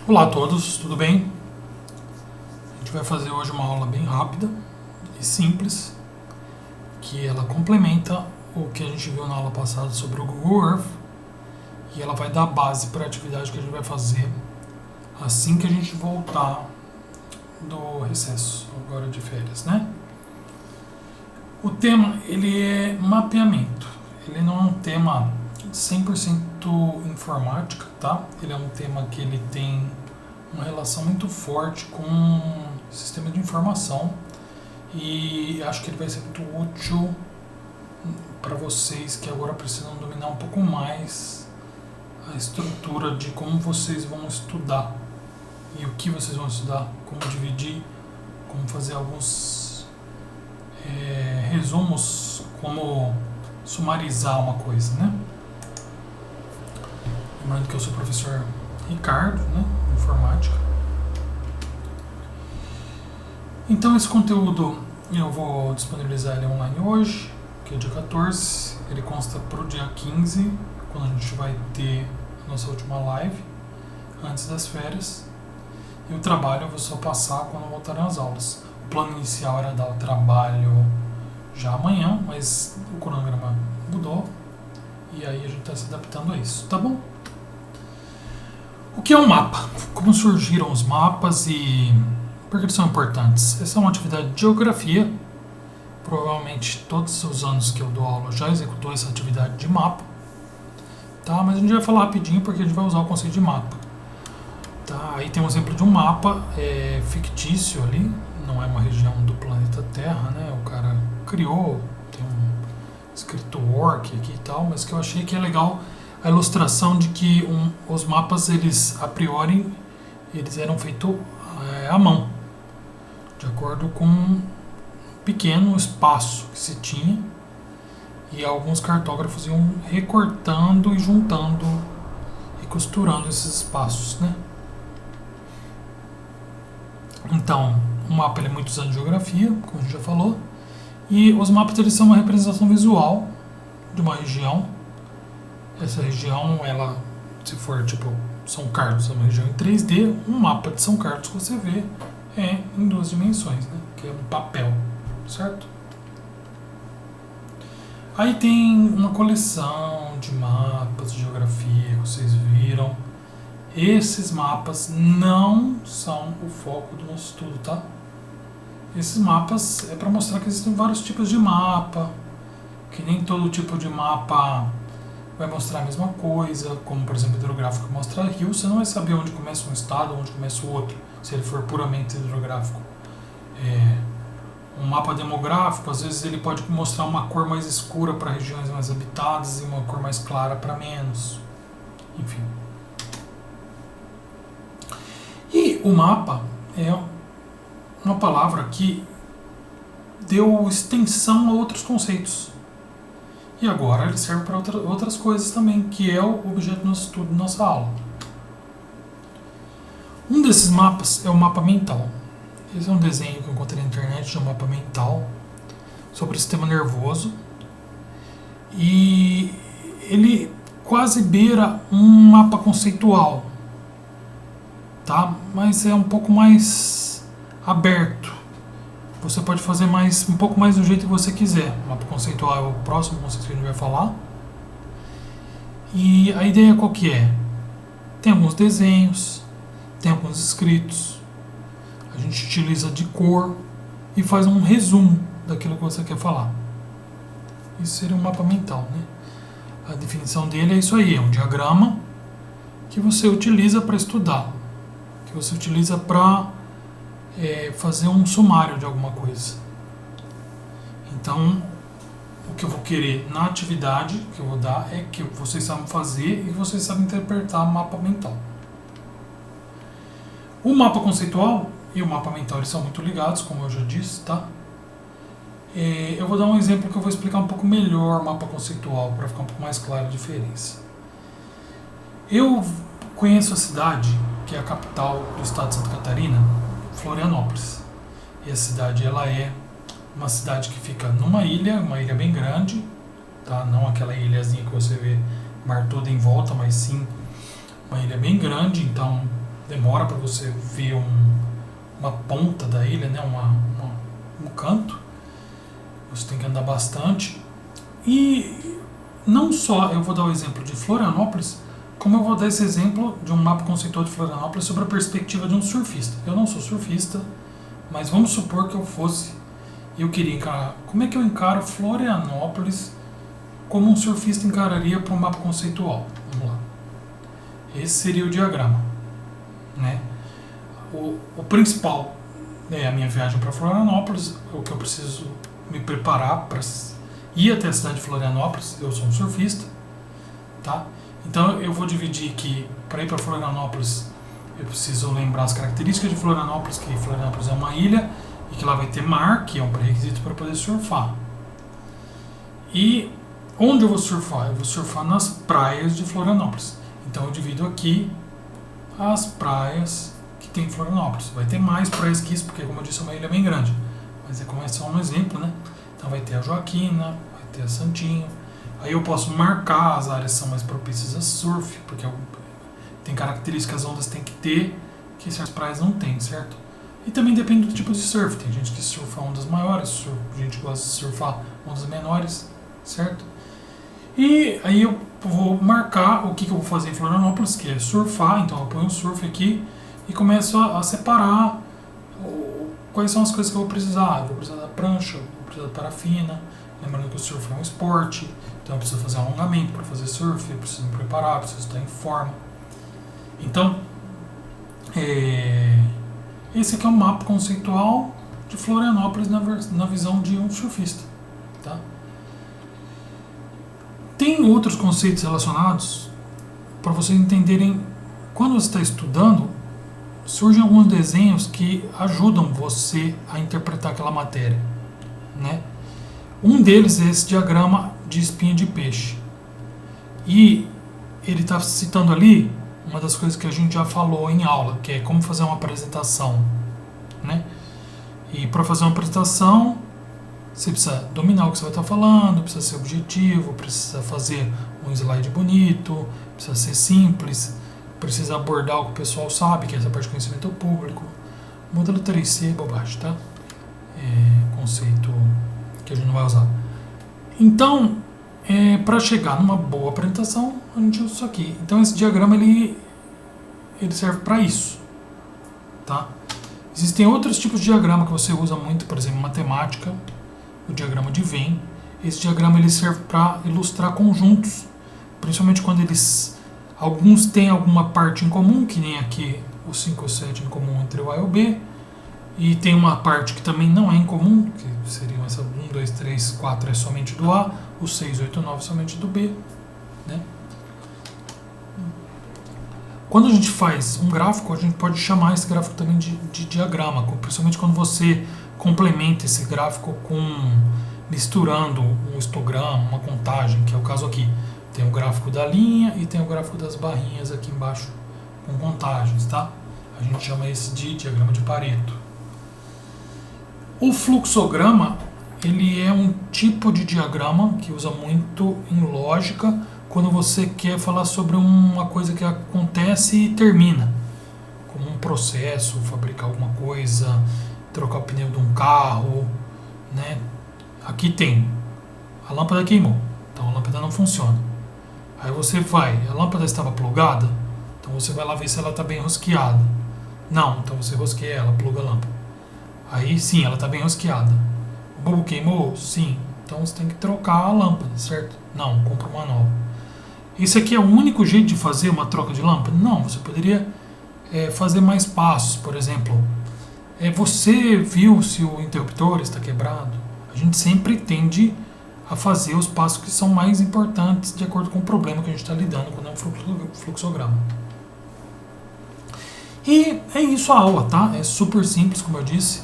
Olá a todos, tudo bem? A gente vai fazer hoje uma aula bem rápida e simples, que ela complementa o que a gente viu na aula passada sobre o Google Earth e ela vai dar base para a atividade que a gente vai fazer assim que a gente voltar do recesso, agora de férias, né? O tema, ele é mapeamento, ele não é um tema 100% informática, tá? Ele é um tema que ele tem uma relação muito forte com o sistema de informação e acho que ele vai ser muito útil para vocês que agora precisam dominar um pouco mais a estrutura de como vocês vão estudar e o que vocês vão estudar, como dividir, como fazer alguns resumos, como sumarizar uma coisa, né? Lembrando que eu sou o professor Ricardo, né, de informática. Então esse conteúdo eu vou disponibilizar ele online hoje, que é dia 14. Ele consta para o dia 15, quando a gente vai ter a nossa última live, antes das férias. E o trabalho eu vou só passar quando voltarem as aulas. O plano inicial era dar o trabalho já amanhã, mas o cronograma mudou. E aí a gente está se adaptando a isso, tá bom? O que é um mapa? Como surgiram os mapas e por que eles são importantes? Essa é uma atividade de geografia. Provavelmente todos os anos que eu dou aula já executou essa atividade de mapa. Tá? Mas a gente vai falar rapidinho porque a gente vai usar o conceito de mapa. Tá? Aí tem um exemplo de um mapa fictício ali. Não é uma região do planeta Terra, né? O cara criou, tem escrito orc aqui e tal, mas que eu achei que é legal a ilustração de que os mapas, eles a priori, eles eram feitos à mão, de acordo com um pequeno espaço que se tinha, e alguns cartógrafos iam recortando e juntando e costurando esses espaços, né? Então, o mapa ele é muito usado em geografia, como a gente já falou, e os mapas eles são uma representação visual de uma região. Essa região, ela, se for tipo São Carlos, é uma região em 3D, um mapa de São Carlos que você vê é em 2 dimensões, né? Que é um papel, certo? Aí tem uma coleção de mapas de geografia que vocês viram. Esses mapas não são o foco do nosso estudo, tá? Esses mapas é para mostrar que existem vários tipos de mapa, que nem todo tipo de mapa vai mostrar a mesma coisa, como por exemplo o hidrográfico mostra rio, você não vai saber onde começa um estado, onde começa o outro, se ele for puramente hidrográfico. Um mapa demográfico, às vezes ele pode mostrar uma cor mais escura para regiões mais habitadas e uma cor mais clara para menos. Enfim. E o mapa é uma palavra que deu extensão a outros conceitos. E agora ele serve para outras coisas também, que é o objeto do nosso estudo, nossa aula. Um desses mapas é o mapa mental. Esse é um desenho que eu encontrei na internet de um mapa mental sobre o sistema nervoso. E ele quase beira um mapa conceitual, tá? Mas é um pouco mais aberto. Você pode fazer um pouco mais do jeito que você quiser. O mapa conceitual é o próximo conceito que a gente vai falar. E a ideia qual que é? Tem alguns desenhos, tem alguns escritos. A gente utiliza de cor e faz um resumo daquilo que você quer falar. Isso seria um mapa mental, né? A definição dele é isso aí, é um diagrama que você utiliza para estudar, que você utiliza para fazer um sumário de alguma coisa. Então, o que eu vou querer na atividade que eu vou dar é que vocês sabem fazer e vocês sabem interpretar o mapa mental. O mapa conceitual e o mapa mental eles são muito ligados, como eu já disse, tá? Eu vou dar um exemplo que eu vou explicar um pouco melhor o mapa conceitual, para ficar um pouco mais clara a diferença. Eu conheço a cidade, que é a capital do estado de Santa Catarina, Florianópolis. E a cidade ela é uma cidade que fica numa ilha, uma ilha bem grande, tá? Não aquela ilhazinha que você vê mar todo em volta, mas sim uma ilha bem grande, então demora para você ver uma ponta da ilha, né? Um canto. Você tem que andar bastante. E não só eu vou dar o exemplo de Florianópolis, como eu vou dar esse exemplo de um mapa conceitual de Florianópolis sobre a perspectiva de um surfista. Eu não sou surfista, mas vamos supor que eu fosse e eu queria encarar. Como é que eu encaro Florianópolis como um surfista encararia para um mapa conceitual? Vamos lá. Esse seria o diagrama, né? O principal é a minha viagem para Florianópolis, o que eu preciso me preparar para ir até a cidade de Florianópolis. Eu sou um surfista, tá? Então eu vou dividir que para ir para Florianópolis eu preciso lembrar as características de Florianópolis, que Florianópolis é uma ilha e que lá vai ter mar, que é um pré-requisito para poder surfar. E onde eu vou surfar? Eu vou surfar nas praias de Florianópolis. Então eu divido aqui as praias que tem em Florianópolis. Vai ter mais praias que isso, porque como eu disse é uma ilha bem grande. Mas é só um exemplo, né? Então vai ter a Joaquina, vai ter a Santinho. Aí eu posso marcar as áreas que são mais propícias a surf, porque tem características que as ondas têm que ter, que certas praias não tem, certo? E também depende do tipo de surf. Tem gente que surfa ondas maiores, gente que gosta de surfar ondas menores, certo? E aí eu vou marcar o que eu vou fazer em Florianópolis, que é surfar. Então eu ponho o surf aqui e começo a separar quais são as coisas que eu vou precisar. Eu vou precisar da prancha, eu vou precisar da parafina. Lembrando que o surf é um esporte, então eu preciso fazer alongamento para fazer surf, eu preciso me preparar, preciso estar em forma. Então, esse aqui é um mapa conceitual de Florianópolis na visão de um surfista. Tá? Tem outros conceitos relacionados para vocês entenderem. Quando você está estudando, surgem alguns desenhos que ajudam você a interpretar aquela matéria, né? Um deles é esse diagrama de espinha de peixe. E ele está citando ali uma das coisas que a gente já falou em aula, que é como fazer uma apresentação, né? E para fazer uma apresentação, você precisa dominar o que você vai estar falando, precisa ser objetivo, precisa fazer um slide bonito, precisa ser simples, precisa abordar o que o pessoal sabe, que é essa parte de conhecimento público. Modelo 3C, bobagem, tá? Conceito que a gente não vai usar. Então, para chegar numa boa apresentação, a gente usa isso aqui. Então esse diagrama ele serve para isso, tá? Existem outros tipos de diagrama que você usa muito, por exemplo, matemática, o diagrama de Venn. Esse diagrama ele serve para ilustrar conjuntos, principalmente quando alguns têm alguma parte em comum, que nem aqui o 5 e o 7 em comum entre o A e o B, e tem uma parte que também não é em comum, que seriam essa 1, 2, 3, 4 é somente do A, o 6, 8, 9 somente do B, né? Quando a gente faz um gráfico, a gente pode chamar esse gráfico também de diagrama, principalmente quando você complementa esse gráfico misturando um histograma, uma contagem, que é o caso aqui. Tem o gráfico da linha e tem o gráfico das barrinhas aqui embaixo com contagens, tá? A gente chama esse de diagrama de Pareto. O fluxograma, ele é um tipo de diagrama que usa muito em lógica quando você quer falar sobre uma coisa que acontece e termina, como um processo, fabricar alguma coisa, trocar o pneu de um carro, né? Aqui tem, a lâmpada queimou, então a lâmpada não funciona. Aí você vai, a lâmpada estava plugada, então você vai lá ver se ela está bem rosqueada. Não, então você rosqueia ela, pluga a lâmpada. Aí sim, ela está bem rosqueada. O bulbo queimou? Sim. Então você tem que trocar a lâmpada, certo? Não, compra uma nova. Esse aqui é o único jeito de fazer uma troca de lâmpada? Não, você poderia fazer mais passos. Por exemplo, você viu se o interruptor está quebrado? A gente sempre tende a fazer os passos que são mais importantes de acordo com o problema que a gente está lidando quando é um fluxograma. E é isso a aula, tá? É super simples, como eu disse.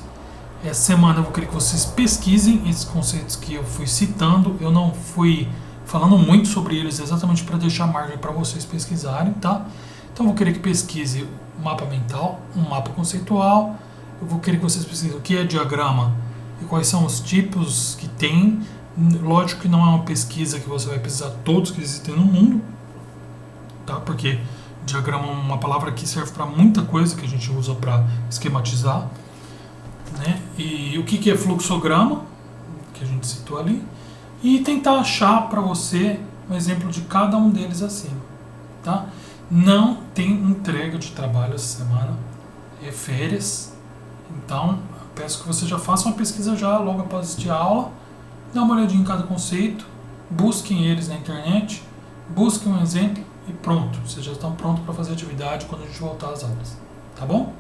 Essa semana eu vou querer que vocês pesquisem esses conceitos que eu fui citando. Eu não fui falando muito sobre eles exatamente para deixar margem para vocês pesquisarem, tá? Então eu vou querer que pesquise um mapa mental, um mapa conceitual. Eu vou querer que vocês pesquisem o que é diagrama e quais são os tipos que tem. Lógico que não é uma pesquisa que você vai precisar todos que existem no mundo, tá? Porque Diagrama é uma palavra que serve para muita coisa que a gente usa para esquematizar, né? E o que é fluxograma, que a gente citou ali, e tentar achar para você um exemplo de cada um deles acima, tá? Não tem entrega de trabalho essa semana, é férias, então peço que você já faça uma pesquisa já logo após assistir a aula, dá uma olhadinha em cada conceito, busquem eles na internet, busquem um exemplo e pronto, vocês já estão prontos para fazer atividade quando a gente voltar às aulas, tá bom?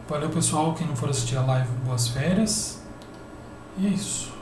Valeu pessoal, quem não for assistir a live, boas férias, e é isso.